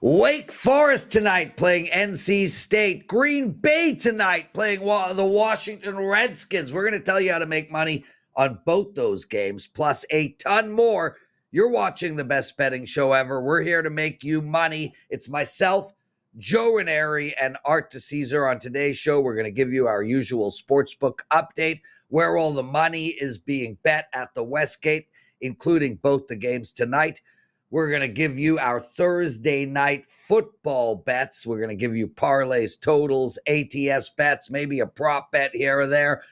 Wake Forest tonight playing NC State. Green Bay tonight playing the Washington Redskins. We're going to tell you how to make money on both those games, plus a ton more. You're watching the best betting show ever. We're here to make you money. It's myself, Joe Raineri, and Art DiCesare. On today's show, we're going to give you our usual sportsbook update, where all the money is being bet at the Westgate, including both the games tonight. We're going to give you our Thursday night football bets. We're going to give you parlays, totals, ATS bets, maybe a prop bet here or there.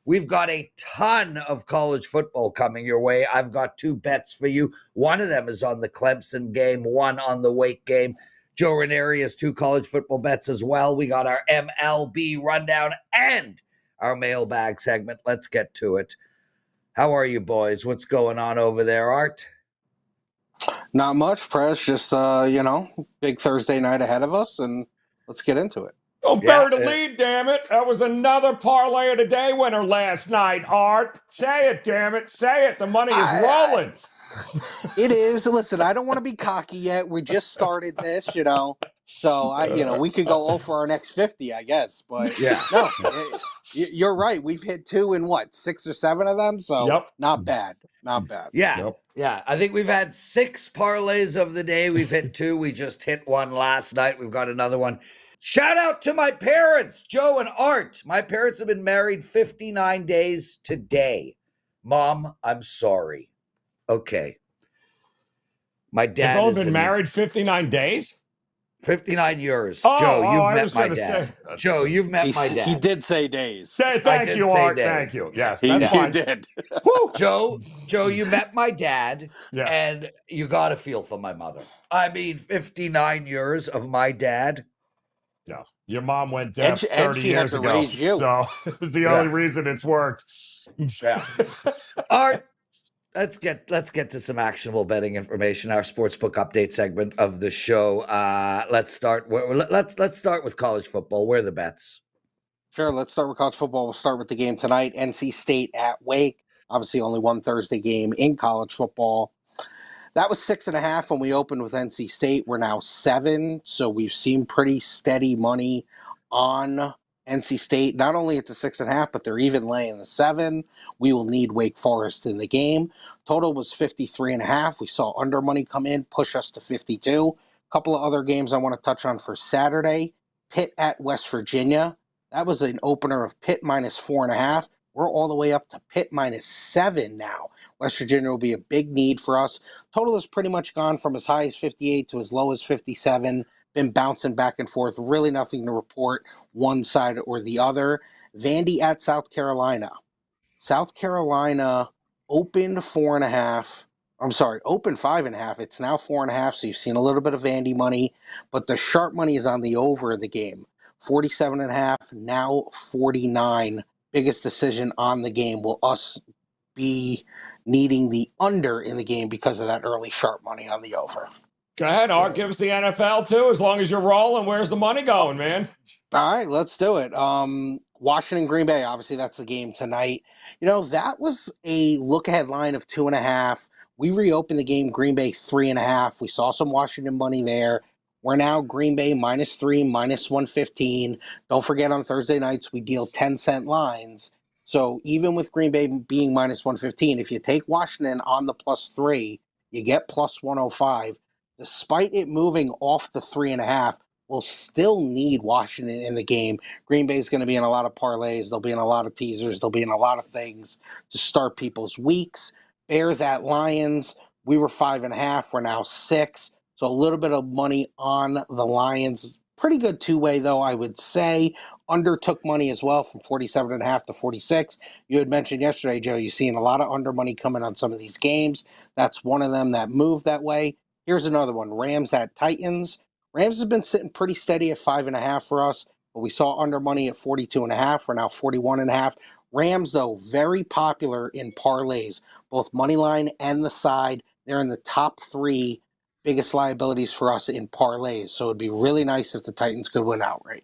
We've got a ton of college football coming your way. I've got two bets for you. One of them is on the Clemson game, one on the Wake game. Joe Raineri has two college football bets as well. We got our MLB rundown and our mailbag segment. Let's get to it. How are you, boys? What's going on over there, Art? Not much, Prez. Just, big Thursday night ahead of us, and let's get into it. Oh, bury the lead, damn it. That was another parlay of the day winner last night, Art. Say it, damn it. Say it. The money is rolling. It is. Listen, I don't want to be cocky yet. We just started this, So, we could go 0 for our next 50, I guess. But, you're right. We've hit 2 in, 6 or 7 of them? So, Not bad. Not bad. Yeah. I think we've had 6 parlays of the day. We've hit 2. We just hit one last night. We've got another one. Shout out to my parents, Joe and Art. My parents have been married 59 days today. Mom, I'm sorry. Okay. My dad has only been married 59 days? 59 years. Joe, you've met my dad. Joe, you've met my dad. He did say days. Thank you, Art. Days. Thank you. Yes, that's fine. You did. Joe, you met my dad, and you got to feel for my mother. I mean, 59 years of my dad. Yeah. Your mom went deaf 30 years ago. Raise you. So it was the only reason it's worked. Yeah. Art, let's get to some actionable betting information. Our sportsbook update segment of the show. Let's start with college football. Where are the bets? Sure. Let's start with college football. We'll start with the game tonight. NC State at Wake. Obviously, only one Thursday game in college football. That was 6.5 when we opened with NC State. We're now 7, so we've seen pretty steady money on NC State, not only at the 6.5, but they're even laying the 7. We will need Wake Forest in the game. Total was 53.5. We saw under money come in, push us to 52. A couple of other games I want to touch on for Saturday. Pitt at West Virginia. That was an opener of Pitt minus 4.5. We're all the way up to Pitt minus 7 now. West Virginia will be a big need for us. Total has pretty much gone from as high as 58 to as low as 57. Been bouncing back and forth. Really nothing to report one side or the other. Vandy at South Carolina. South Carolina opened 4.5. Opened 5.5. It's now 4.5, so you've seen a little bit of Vandy money. But the sharp money is on the over of the game. 47.5, now 49. Biggest decision on the game. Will us be needing the under in the game because of that early sharp money on the over? Go ahead, Art. Give us the NFL, too, as long as you're rolling. Where's the money going, man? All right, let's do it. Washington, Green Bay, obviously that's the game tonight. That was a look-ahead line of 2.5. We reopened the game, Green Bay 3.5. We saw some Washington money there. We're now Green Bay minus 3, minus 115. Don't forget on Thursday nights, we deal 10-cent lines. So even with Green Bay being minus 115, if you take Washington on the plus 3, you get plus 105. Despite it moving off the 3.5, we'll still need Washington in the game. Green Bay is going to be in a lot of parlays. They'll be in a lot of teasers. They'll be in a lot of things to start people's weeks. Bears at Lions. We were 5.5. We're now 6. So a little bit of money on the Lions. Pretty good two-way, though, I would say. Under took money as well from 47.5 to 46. You had mentioned yesterday, Joe, you're seeing a lot of under money coming on some of these games. That's one of them that moved that way. Here's another one. Rams at Titans. Rams have been sitting pretty steady at 5.5 for us, but we saw under money at 42.5. We're now 41.5. Rams, though, very popular in parlays, both money line and the side. They're in the top 3 biggest liabilities for us in parlays. So it'd be really nice if the Titans could win outright.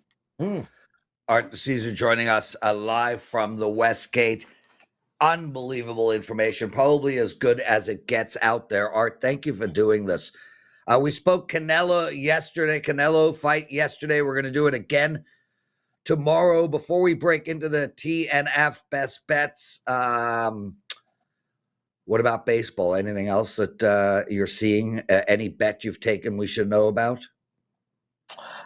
Art DiCesare joining us live from the Westgate. Unbelievable information, probably as good as it gets out there. Art, thank you for doing this. We spoke Canelo fight yesterday. We're going to do it again tomorrow. Before we break into the TNF best bets, what about baseball? Anything else that you're seeing? Any bet you've taken we should know about?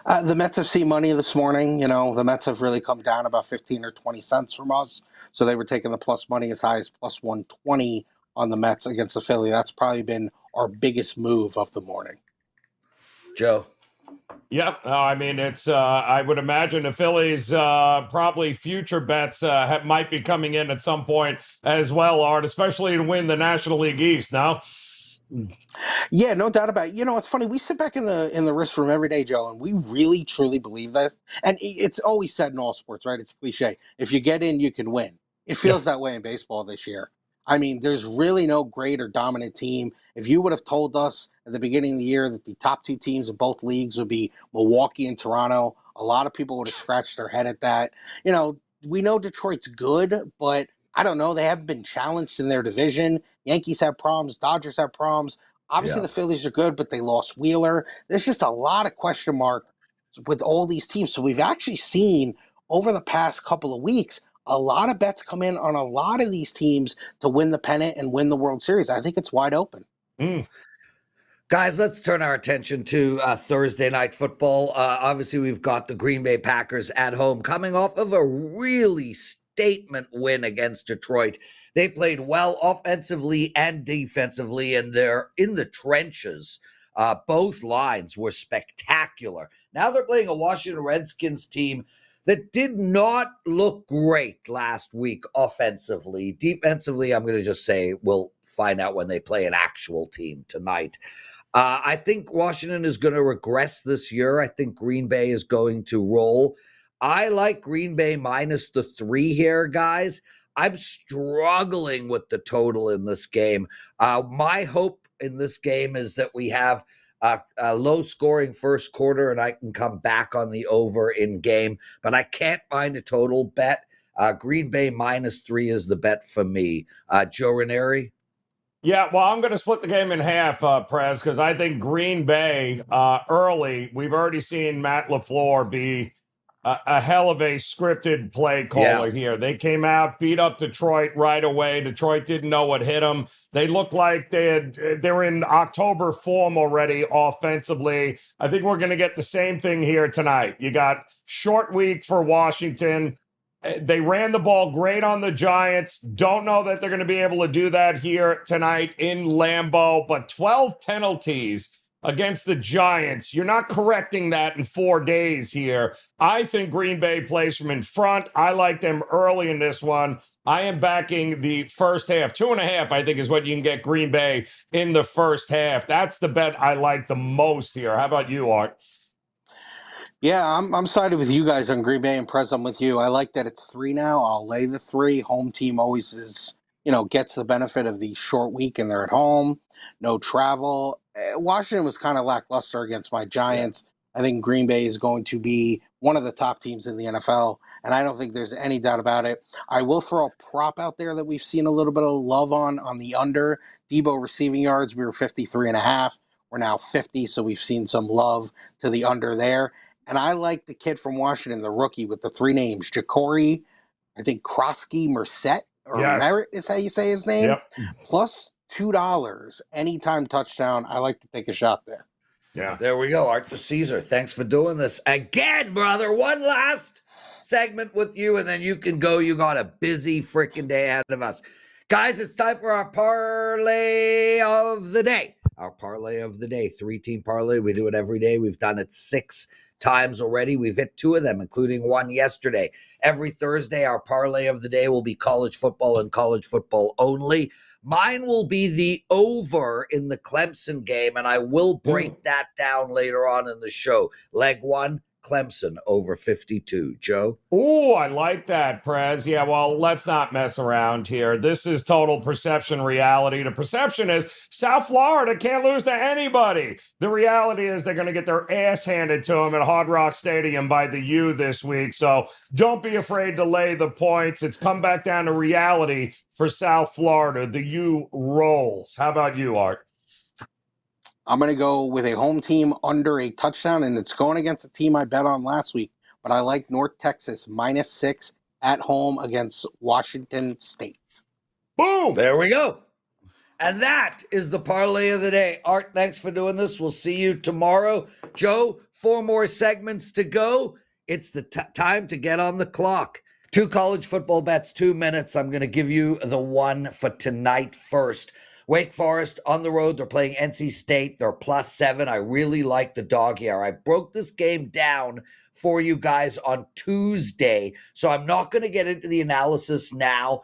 The Mets have seen money this morning. You know, the Mets have really come down about 15 or 20 cents from us. So they were taking the plus money as high as plus 120 on the Mets against the Philly. That's probably been our biggest move of the morning. Joe? Yeah, I mean, it's, I would imagine the Phillies probably future bets might be coming in at some point as well, Art, especially to win the National League East now. Yeah, no doubt about it. You know, it's funny. We sit back in the wrist room every day, Joe, and we really truly believe that. And it's always said in all sports, right? It's cliche. If you get in, you can win. It feels that way in baseball this year. I mean, there's really no great or dominant team. If you would have told us at the beginning of the year that the top two teams in both leagues would be Milwaukee and Toronto, a lot of people would have scratched their head at that. You know, we know Detroit's good, but I don't know. They haven't been challenged in their division. Yankees have problems. Dodgers have problems. Obviously, the Phillies are good, but they lost Wheeler. There's just a lot of question mark with all these teams. So we've actually seen over the past couple of weeks a lot of bets come in on a lot of these teams to win the pennant and win the World Series. I think it's wide open. Guys, let's turn our attention to Thursday night football. Obviously, we've got the Green Bay Packers at home coming off of a really statement win against Detroit. They played well offensively and defensively, and they're in the trenches. Both lines were spectacular. Now they're playing a Washington Redskins team that did not look great last week offensively. Defensively, I'm going to just say we'll find out when they play an actual team tonight. I think Washington is going to regress this year. I think Green Bay is going to roll. I like Green Bay minus the 3 here, guys. I'm struggling with the total in this game. My hope in this game is that we have a low-scoring first quarter and I can come back on the over in game, but I can't find a total bet. Green Bay minus 3 is the bet for me. Joe Raineri? Yeah, well, I'm going to split the game in half, Prez, because I think Green Bay early, we've already seen Matt LaFleur be a hell of a scripted play caller here. They came out, beat up Detroit right away. Detroit didn't know what hit them. They looked like they were in October form already offensively. I think we're going to get the same thing here tonight. You got short week for Washington. They ran the ball great on the Giants. Don't know that they're going to be able to do that here tonight in Lambeau, but 12 penalties against the Giants. You're not correcting that in 4 days here. I think Green Bay plays from in front. I like them early in this one. I am backing the first half. 2.5, I think, is what you can get Green Bay in the first half. That's the bet I like the most here. How about you, Art? Yeah, I'm sided with you guys on Green Bay and Prez. I'm with you. I like that it's 3 now. I'll lay the 3. Home team always is, gets the benefit of the short week and they're at home. No travel. Washington was kind of lackluster against my Giants. I think Green Bay is going to be one of the top teams in the NFL, and I don't think there's any doubt about it. I will throw a prop out there that we've seen a little bit of love on the under. Debo receiving yards, we were 53.5. We're now 50, so we've seen some love to the under there. And I like the kid from Washington, the rookie with the 3 names, Ja'Cory, I think Krosky Merced, or Merritt is how you say his name, plus $2 anytime touchdown. I like to take a shot there. Yeah. There we go. Art DiCesare, thanks for doing this again, brother. One last segment with you, and then you can go. You got a busy freaking day ahead of us. Guys, it's time for our parlay of the day. Our parlay of the day, 3-team parlay. We do it every day. We've done it 6 times already. We've hit 2 of them, including one yesterday. Every Thursday, our parlay of the day will be college football and college football only. Mine will be the over in the Clemson game, and I will break that down later on in the show. Leg 1, Clemson over 52. Joe? Oh, I like that, Prez. Yeah, well, let's not mess around here. This is total perception reality. The perception is South Florida can't lose to anybody. The reality is they're going to get their ass handed to them at Hard Rock Stadium by the U this week. So don't be afraid to lay the points. It's come back down to reality for South Florida. The U rolls. How about you, Art? I'm going to go with a home team under a touchdown, and it's going against a team I bet on last week. But I like North Texas -6 at home against Washington State. Boom! There we go. And that is the parlay of the day. Art, thanks for doing this. We'll see you tomorrow. Joe, 4 more segments to go. It's the time to get on the clock. 2 college football bets, 2 minutes. I'm going to give you the one for tonight first. Wake Forest on the road. They're playing NC State. They're +7. I really like the dog here. I broke this game down for you guys on Tuesday, so I'm not going to get into the analysis now,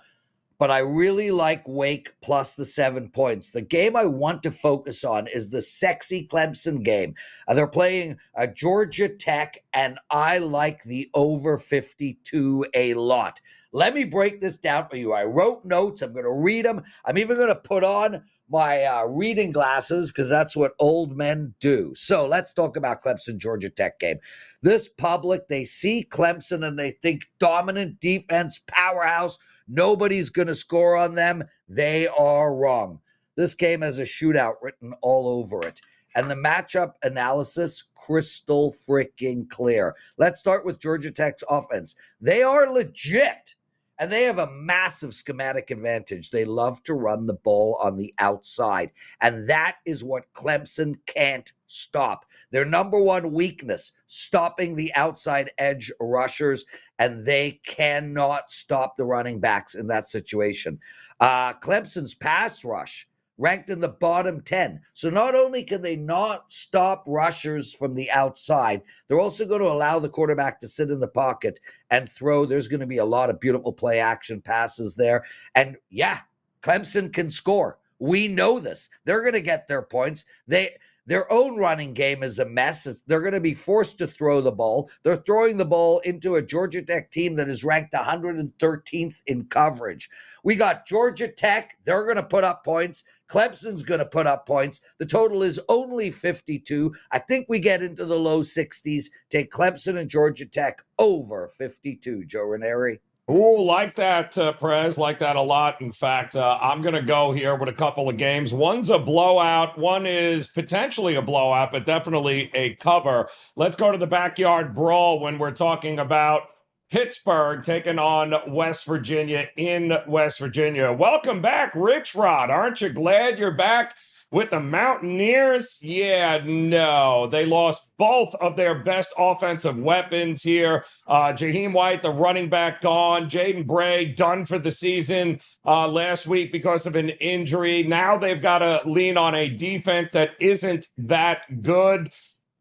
but I really like Wake plus the 7 points. The game I want to focus on is the sexy Clemson game. They're playing Georgia Tech, and I like the over 52 a lot. Let me break this down for you. I wrote notes. I'm going to read them. I'm even going to put on my reading glasses because that's what old men do. So let's talk about Clemson Georgia Tech game. This public, they see Clemson and they think dominant defense, powerhouse, nobody's going to score on them. They are wrong. This game has a shootout written all over it. And the matchup analysis, crystal freaking clear. Let's start with Georgia Tech's offense. They are legit. And they have a massive schematic advantage. They love to run the ball on the outside. And that is what Clemson can't stop. Their number one weakness, stopping the outside edge rushers. And they cannot stop the running backs in that situation. Clemson's pass rush ranked in the bottom 10. So not only can they not stop rushers from the outside, they're also going to allow the quarterback to sit in the pocket and throw. There's going to be a lot of beautiful play action passes there. And yeah, Clemson can score. We know this. They're going to get their points. Their own running game is a mess. They're going to be forced to throw the ball. They're throwing the ball into a Georgia Tech team that is ranked 113th in coverage. We got Georgia Tech. They're going to put up points. Clemson's going to put up points. The total is only 52. I think we get into the low 60s. Take Clemson and Georgia Tech over 52. Joe Raineri. Ooh, like that, Prez, like that a lot. In fact, I'm going to go here with a couple of games. One's a blowout. One is potentially a blowout, but definitely a cover. Let's go to the backyard brawl when we're talking about Pittsburgh taking on West Virginia in West Virginia. Welcome back, Rich Rod. Aren't you glad you're back with the Mountaineers? Yeah, no. They lost both of their best offensive weapons here. Jaheim White, the running back, gone. Jaden Bray, done for the season last week because of an injury. Now they've got to lean on a defense that isn't that good.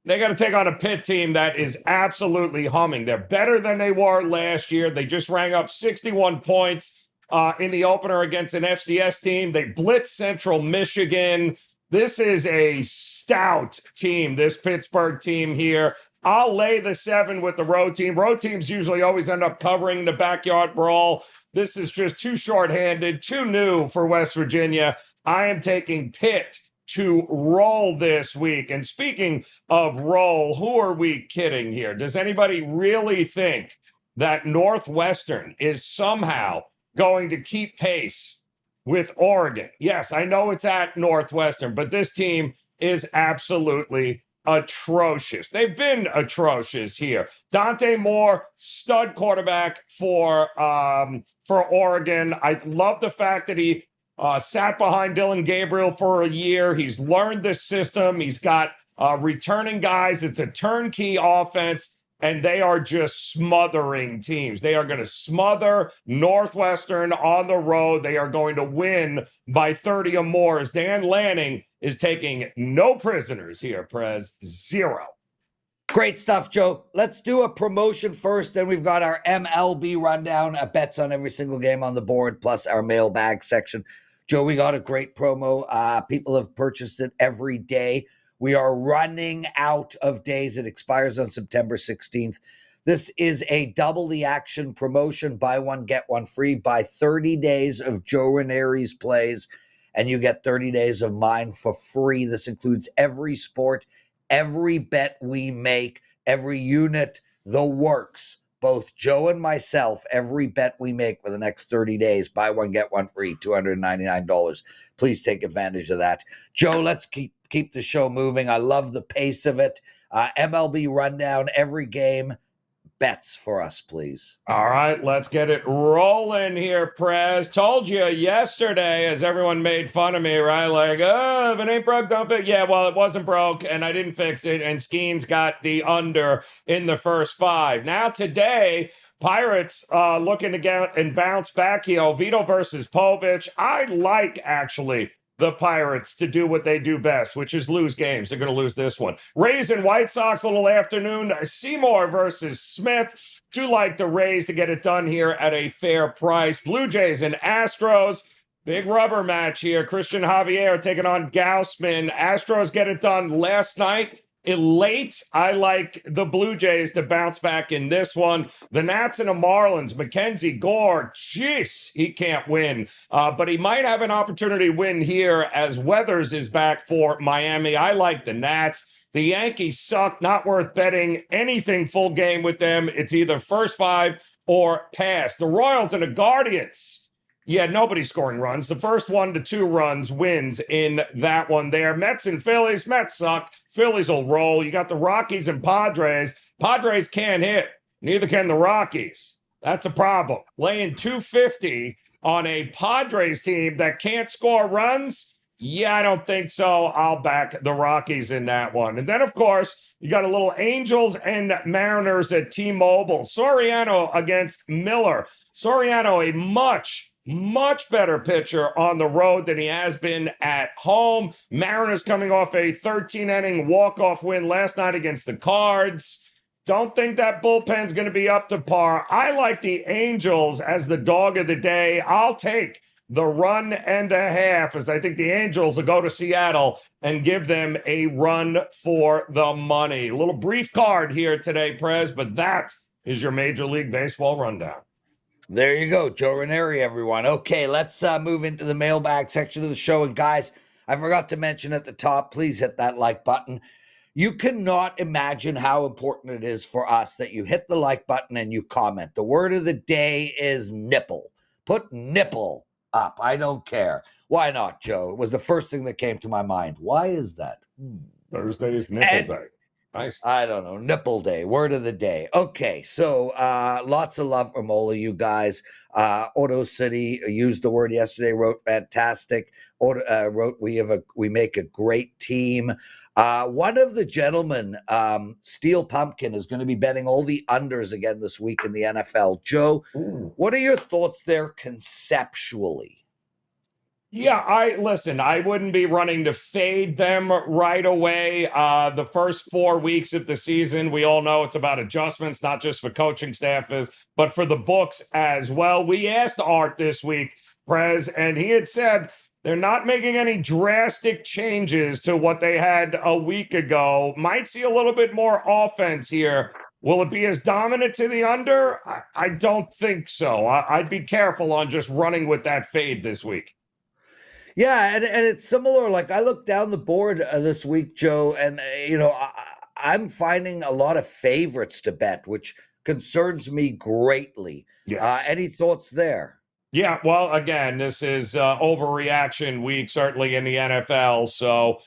They got to take on a Pitt team that is absolutely humming. They're better than they were last year. They just rang up 61 points in the opener against an FCS team. They blitzed Central Michigan. This is a stout team, this Pittsburgh team here. I'll lay the 7 with the road team. Road teams usually always end up covering the backyard brawl. This is just too shorthanded, too new for West Virginia. I am taking Pitt to roll this week. And speaking of roll, who are we kidding here? Does anybody really think that Northwestern is somehow going to keep pace with Oregon? Yes, I know it's at Northwestern, but this team is absolutely atrocious. They've been atrocious here. Dante Moore, stud quarterback for Oregon. I love the fact that he sat behind Dylan Gabriel for a year. He's learned this system. He's got returning guys. It's a turnkey offense, and they are just smothering teams. They are going to smother Northwestern on the road. They are going to win by 30 or more. As Dan Lanning is taking no prisoners here, Prez. 0. Great stuff, Joe. Let's do a promotion first. Then we've got our MLB rundown, bets on every single game on the board, plus our mailbag section. Joe, we got a great promo. People have purchased it every day. We are running out of days. It expires on September 16th. This is a double the action promotion. Buy one, get one free. Buy 30 days of Joe Raineri's plays, and you get 30 days of mine for free. This includes every sport, every bet we make, every unit, the works. both Joe and myself, every bet we make for the next 30 days, buy one, get one free, $299. Please take advantage of that. Joe, let's keep the show moving. I love the pace of it. MLB rundown, every game. Bets for us, please. All right, let's get it rolling here, Prez. Told you yesterday, as everyone made fun of me, right? Like, oh, if it ain't broke, don't fix it. Yeah, well, it wasn't broke, and I didn't fix it, and Skeens got the under in the first 5. Now today, Pirates looking to get and bounce back here. Vito versus Povich. I like, actually, the Pirates to do what they do best, which is lose games. They're going to lose this one. Rays and White Sox, a little afternoon. Seymour versus Smith. Do like the Rays to get it done here at a fair price. Blue Jays and Astros. Big rubber match here. Christian Javier taking on Gaussman. Astros get it done last night. Late, I like the Blue Jays to bounce back in this one. The Nats and the Marlins, Mackenzie Gore, jeez, he can't win. But he might have an opportunity to win here as Weathers is back for Miami. I like the Nats. The Yankees suck, not worth betting anything full game with them. It's either first 5 or pass. The Royals and the Guardians. Yeah, nobody's scoring runs. The first 1 to 2 runs wins in that one there. Mets and Phillies. Mets suck. Phillies will roll. You got the Rockies and Padres. Padres can't hit. Neither can the Rockies. That's a problem. Laying 250 on a Padres team that can't score runs? Yeah, I don't think so. I'll back the Rockies in that one. And then, of course, you got a little Angels and Mariners at T-Mobile. Soriano against Miller. Soriano, a much better pitcher on the road than he has been at home. Mariners coming off a 13-inning walk-off win last night against the Cards. Don't think that bullpen's going to be up to par. I like the Angels as the dog of the day. I'll take the 1.5 as I think the Angels will go to Seattle and give them a run for the money. A little brief card here today, Prez, but that is your Major League Baseball rundown. There you go, Joe Raineri, everyone. Okay, let's move into the mailbag section of the show. And guys, I forgot to mention at the top, please hit that like button. You cannot imagine how important it is for us that you hit the like button and you comment. The word of the day is nipple. Put nipple up. I don't care. Why not, Joe? It was the first thing that came to my mind. Why is that? Thursday is nipple day. Nice. I don't know. Nipple day. Word of the day. Okay. So lots of love from all of you guys. Auto City used the word yesterday, wrote fantastic. Wrote we make a great team. One of the gentlemen, Steel Pumpkin, is going to be betting all the unders again this week in the NFL. Joe, what are your thoughts there conceptually? Yeah, I wouldn't be running to fade them right away. The first 4 weeks of the season, we all know it's about adjustments, not just for coaching staffs, but for the books as well. We asked Art this week, Prez, and he had said they're not making any drastic changes to what they had a week ago. Might see a little bit more offense here. Will it be as dominant to the under? I don't think so. I'd be careful on just running with that fade this week. Yeah, and it's similar. Like I looked down the board this week, Joe, and I'm finding a lot of favorites to bet, which concerns me greatly. Yes. Any thoughts there? Yeah, well, again, this is overreaction week, certainly in the NFL. So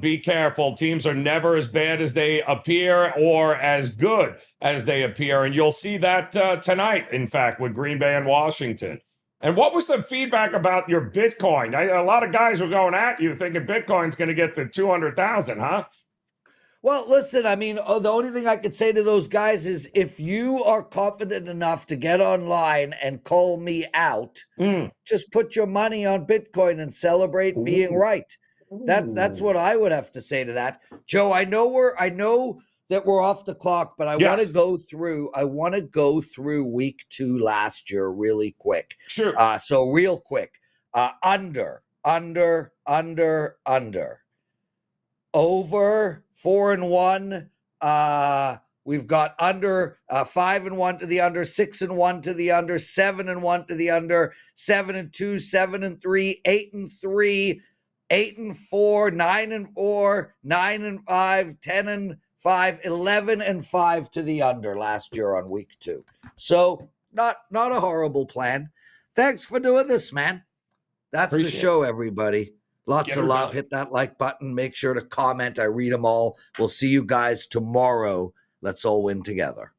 be careful. Teams are never as bad as they appear or as good as they appear. And you'll see that tonight, in fact, with Green Bay and Washington. And what was the feedback about your Bitcoin? A lot of guys were going at you thinking Bitcoin's going to get to 200,000, huh? Well, listen, I mean, the only thing I could say to those guys is if you are confident enough to get online and call me out, just put your money on Bitcoin and celebrate being right. That's what I would have to say to that. Joe, I know that we're off the clock, but I want to go through week 2 last year really quick. Sure. So real quick, under, over 4-1. We've got under 5-1 to the under, 6-1 to the under, 7-1 to the under, 7-2, 7-3, 8-3, 8-4, 9-4, 9-5, 11-5 to the under last year on week 2. So not a horrible plan. Thanks for doing this, man. That's Appreciate the show, everybody. Lots Get of her love. done. Hit that like button. Make sure to comment. I read them all. We'll see you guys tomorrow. Let's all win together.